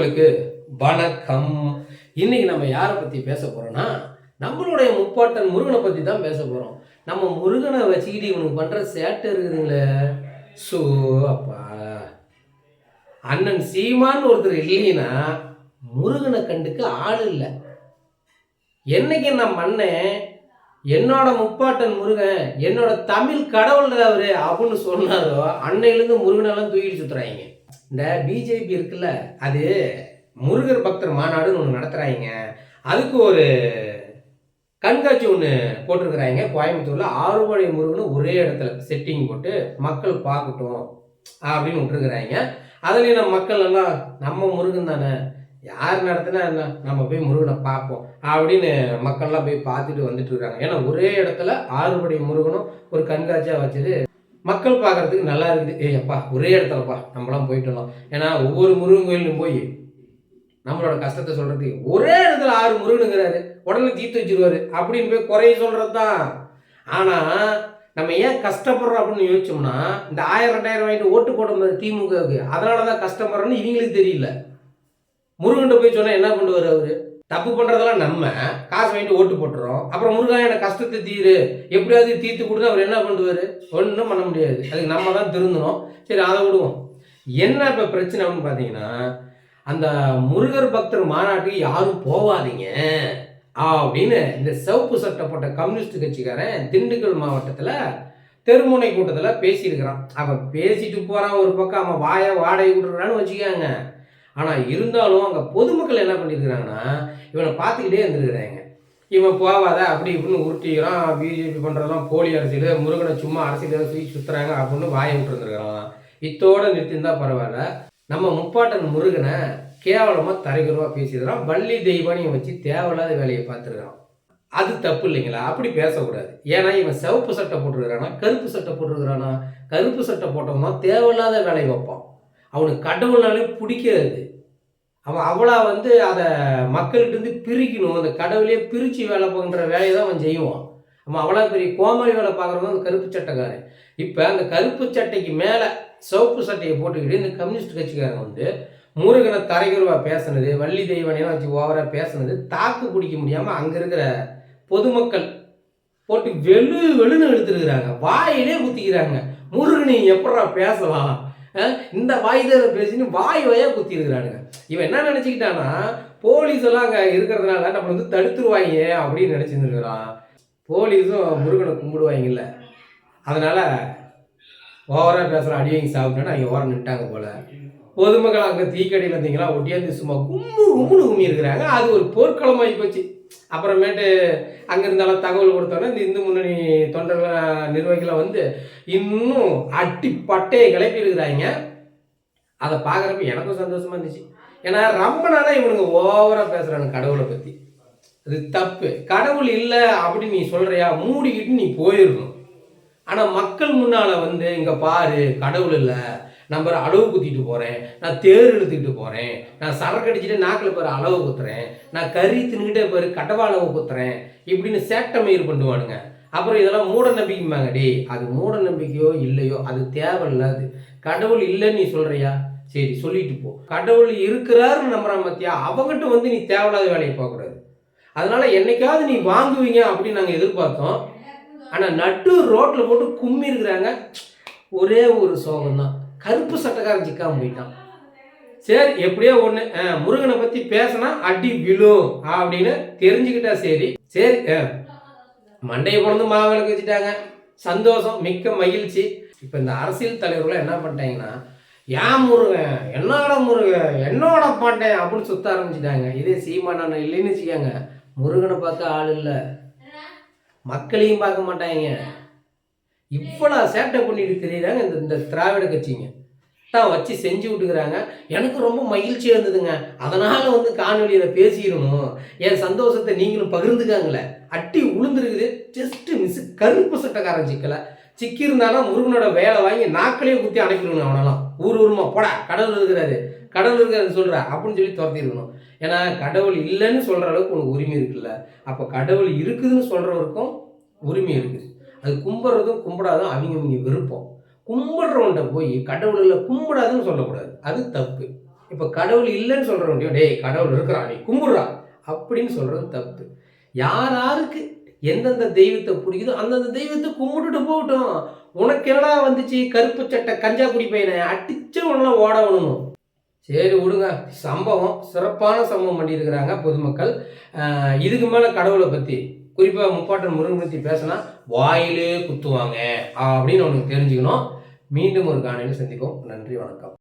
உறவுகளுக்கு வணக்கம். இன்னைக்கு நம்ம யாரை பத்தி பேச போறோம்னா, நம்மளுடைய முப்பாட்டன் முருகனை பத்தி தான் பேச போறோம். நம்ம முருகனை வச்சுக்கிட்டு இவனுக்கு பண்ற சேட்டை இருக்குதுங்களே, சோ அப்பா. அண்ணன் சீமான்னு ஒருத்தர் இல்லைன்னா முருகனை கண்டுக்க ஆள் இல்லை. என்னைக்கு நம்ம அண்ணன் என்னோட முப்பாட்டன் முருகன் என்னோட தமிழ் கடவுள் அவரு அப்படின்னு சொன்னாரோ அன்னையிலேருந்து முருகனெல்லாம் தூக்கிட்டு சுத்துறாங்க. இந்த பிஜேபி இருக்குல்ல, அது முருகர் பக்தர் மாநாடுன்னு ஒன்று நடத்துகிறாங்க. அதுக்கு ஒரு கண்காட்சி ஒன்று போட்டிருக்கிறாங்க கோயம்புத்தூரில். ஆறுபடை முருகன் ஒரே இடத்துல செட்டிங் போட்டு மக்கள் பார்க்கட்டும் அப்படின்னு விட்டுருக்குறாங்க. அதுலேயும் நம்ம மக்கள் எல்லாம் நம்ம முருகன் தானே, யார் நடத்தினா என்ன, நம்ம போய் முருகனை பார்ப்போம் அப்படின்னு மக்கள்லாம் போய் பார்த்துட்டு வந்துட்டு இருக்காங்க. ஏன்னா ஒரே இடத்துல ஆறுபடை முருகனும் ஒரு கண்காட்சியாக வச்சது மக்கள் பார்க்கறதுக்கு நல்லா இருக்குது. அப்பா ஒரே இடத்துலப்பா நம்மளாம் போயிட்டோம். ஏன்னா ஒவ்வொரு முருகன் கோயிலும் போய் நம்மளோட கஷ்டத்தை சொல்றதுக்கு ஒரே இடத்துல 6 முருகனுங்கிறாரு, உடனே தீர்த்து வச்சிருவாரு அப்படின்னு போய் குறைய சொல்றது தான். ஆனா நம்ம ஏன் கஷ்டப்படுறோம் அப்படின்னு யோசிச்சோம்னா, இந்த 1000 2000 வாங்கிட்டு ஓட்டு போடும்போது திமுகவுக்கு அதனாலதான் கஷ்டப்படுறோம்னு இவங்களுக்கு தெரியல. முருகன் போய் சொன்னா என்ன பண்ணுவாரு அவரு? தப்பு பண்றதெல்லாம் நம்ம காசு வாங்கிட்டு ஓட்டு போட்டுறோம். அப்புறம் முருகா எனக்கு கஷ்டத்தை தீரு, எப்படியாவது தீர்த்து கொடுத்து அவர் என்ன பண்ணுவாரு? ஒன்றும் பண்ண முடியாது. அதுக்கு நம்ம தான் திருந்தணும். சரி, அதை விடுவோம். என்ன இப்போ பிரச்சனை அப்படின்னு பார்த்தீங்கன்னா, அந்த முருகர் பக்தர் மாநாட்டுக்கு யாரும் போவாதீங்க அப்படின்னு இந்த சிவப்பு சட்டை போட்ட கம்யூனிஸ்ட் கட்சிக்காரன் திண்டுக்கல் மாவட்டத்தில் தெருமுனை கூட்டத்தில் பேசியிருக்கிறான். அவன் பேசிட்டு போகிறான் ஒரு பக்கம், அவன் வாடகை விட்டுறான்னு வச்சுக்காங்க. ஆனால் இருந்தாலும் அங்கே பொதுமக்கள் என்ன பண்ணியிருக்கிறாங்கன்னா, இவனை பார்த்துக்கிட்டே இருந்துருக்குறாங்க. இவன் போவாத அப்படி இப்படின்னு உருட்டிக்கிறான், பிஜேபி பண்ணுறதெல்லாம் போலி அரசியல், முருகனை சும்மா அரசியல் தூக்கி சுற்றுறாங்க அப்படின்னு வாயை விட்டுருந்துருக்கிறான். இத்தோடு நிறுத்திருந்தா பரவாயில்ல. நம்ம முப்பாட்டன் முருகனை கேவலமாக தரைகுறவாக பேசிடுறான். வள்ளி தெய்வானியை வச்சு தேவையில்லாத வேலையை பார்த்துருக்கான். அது தப்பு இல்லைங்களா? அப்படி பேசக்கூடாது. ஏன்னா இவன் சிவப்பு சட்டை போட்டுருக்கிறானா, கருப்பு சட்டை போட்டுருக்கிறானா? கருப்பு சட்டை போட்டவன் தான் தேவையில்லாத வேலையை வைப்பான். அவனுக்கு கடவுள்னாலே பிடிக்காது. அவன் அவளா அதை மக்கள்கிட்ட பிரிக்கணும், அந்த கடவுளையே பிரித்து வேலை பார்க்குற வேலையை தான் அவன் செய்வான். அவன் அவ்வளோ பெரிய கோமாளி வேலை பார்க்குறவங்க அந்த கருப்பு சட்டைக்காரன். இப்போ அந்த கருப்பு சட்டைக்கு மேலே சிவப்பு சட்டையை போட்டுக்கிட்டு இந்த கம்யூனிஸ்ட் கட்சிக்காரங்க முருகனை தரைகுறவா பேசுனது, வள்ளி தெய்வானையெல்லாம் வச்சு ஓவராக பேசுனது தாக்கு பிடிக்க முடியாமல் அங்கே இருக்கிற பொதுமக்கள் போட்டு வெளுன்னு எடுத்துருக்குறாங்க. வாயிலே குத்திக்கிறாங்க. முருகனை எப்படா பேசலாம், இந்த வாய்தர பேசின்னு வாயாக குத்திருக்கிறானுங்க. இவன் என்ன நினச்சிக்கிட்டான்னா, போலீஸ் எல்லாம் அங்கே இருக்கிறதுனால நம்ம தடுத்துருவாங்க அப்படின்னு நினச்சிருந்துருக்கிறான். போலீஸும் முருகனை கும்பிடுவாங்கல்ல, அதனால ஓவராக பேசுகிற அடிவாங்கி சாப்பிட்டோன்னா அவங்க ஓரம் நின்ட்டாங்க போல. பொதுமக்கள் அங்கே தீக்கடையில் இருந்தீங்களா ஒட்டியாந்து சும்மா கும்முன்னு கும்மி இருக்கிறாங்க. அது ஒரு போர்க்களமாகி போச்சு. அப்புறமேட்டு அங்கே இருந்தாலும் தகவல் கொடுத்தோன்னா இந்த இந்து முன்னணி தொண்டர்கள் நிர்வாகிகளை இன்னும் அட்டி பட்டையை கிளப்பி இருக்கிறாங்க. அதை பார்க்குறப்ப எனக்கும் சந்தோஷமா இருந்துச்சு. ஏன்னா ரொம்ப நாளாக இவனுங்க ஓவராக பேசுகிறாங்க கடவுளை பற்றி. அது தப்பு. கடவுள் இல்லை அப்படின்னு நீ சொல்கிறியா, மூடிக்கிட்டு நீ போயிடணும். ஆனால் மக்கள் முன்னால் இங்கே பாரு கடவுள் இல்லை, நான் பாரு அளவு குத்திட்டு போகிறேன், நான் தேர் இழுத்துக்கிட்டு போகிறேன், நான் சரக்கு அடிச்சுட்டு நாக்கில் பாரு அளவு குத்துறேன், நான் கறி தின்னுக்கிட்டே பாரு கடவா அளவு குத்துறேன் இப்படின்னு சேட்டை மயிர் பண்ணுவானுங்க. அப்புறம் இதெல்லாம் மூட நம்பிக்கைம்பாங்க. டே, அது மூட நம்பிக்கையோ இல்லையோ அது தேவையில்லாது. கடவுள் இல்லைன்னு நீ சொல்கிறியா, சரி சொல்லிட்டு போ. கடவுள் இருக்கிறாருன்னு நம்புறான் மத்தியா, அவங்ககிட்ட நீ தேவையில்லாத வேலையை பார்க்கக்கூடாது. அதனால என்னைக்காவது நீ வாங்குவீங்க அப்படின்னு நாங்கள் எதிர்பார்த்தோம். ஆனால் நட்டு ரோட்டில் போட்டு கும்மி இருக்கிறாங்க. ஒரே ஒரு சோகம் தான், கருப்பு சட்டைக்காரன் சிக்காம போயிட்டான். சரி, எப்படியோ ஒன்று முருகனை பற்றி பேசினா அடி விழும் அப்படின்னு தெரிஞ்சுக்கிட்டா சரி. சரி, மண்டையை கொண்டு மாவிளக்கு வச்சுட்டாங்க, சந்தோஷம், மிக்க மகிழ்ச்சி. இப்போ இந்த அரசியல் தலைவர்கள் என்ன பண்ணிட்டாங்கன்னா, ஏன் முருகன், என்னோட முருகன், என்னோட பாட்டேன் அப்படின்னு சுத்த ஆரம்பிச்சுட்டாங்க. இதே சீமான் இல்லைன்னு வச்சுக்காங்க, முருகனை பார்க்க ஆள் இல்லை, மக்களையும் பார்க்க மாட்டாங்க. இவ்வளோ சேட்டை பண்ணிட்டு தெரியுறாங்க இந்த திராவிட கட்சிங்க தான் வச்சு செஞ்சு விட்டுக்கிறாங்க. எனக்கு ரொம்ப மகிழ்ச்சியாக இருந்ததுங்க. அதனால் காணொலியில் பேசிடணும், என் சந்தோஷத்தை நீங்களும் பகிர்ந்துக்காங்களே. அட்டி உளுந்துருக்குது, ஜஸ்ட்டு மிஸ். கருப்பு சட்டைக்காரன் சிக்கியிருந்தாலும் முருகனோட வேலை வாங்கி நாக்கிலேயே குத்தி அனுப்பிடணும். அவனெல்லாம் ஊருமா போடா, கடவுள் இருக்கிறாரு சொல்கிற அப்படின்னு சொல்லி துரத்திருக்கணும். ஏன்னா கடவுள் இல்லைன்னு சொல்கிற அளவுக்கு உனக்கு உரிமை இருக்குல்ல, அப்போ கடவுள் இருக்குதுன்னு சொல்கிறவருக்கும் உரிமை இருக்குது. அது கும்பிட்றதும் கும்பிடாதும் அவங்க விருப்பம். கும்பிட்றவன்ட்ட போய் கடவுளில் கும்பிடாதுன்னு சொல்லக்கூடாது, அது தப்பு. இப்போ கடவுள் இல்லைன்னு சொல்கிறவங்க, டேய் கடவுள் இருக்கிறான் நீ கும்பிட்றா அப்படின்னு சொல்கிறது தப்பு. யார் யாருக்கு எந்தெந்த தெய்வத்தை பிடிக்குதோ அந்தந்த தெய்வத்தை கும்பிட்டுட்டு போகட்டும். உனக்கு என்னடா வந்துச்சு கருப்பு சட்டை கஞ்சா குடி பையனை அடிச்சு உடனே ஓட விடணும். சரி விடுங்க. சம்பவம் சிறப்பான சம்பவம் பண்ணியிருக்கிறாங்க பொதுமக்கள். இதுக்கு மேலே கடவுளை பற்றி குறிப்பாக முப்பாட்டன் முருகன் பற்றி பேசினா வாயிலே குத்துவாங்க அப்படின்னு உனக்கு தெரிஞ்சுக்கணும். மீண்டும் ஒரு காணொளியில் சந்திப்போம். நன்றி, வணக்கம்.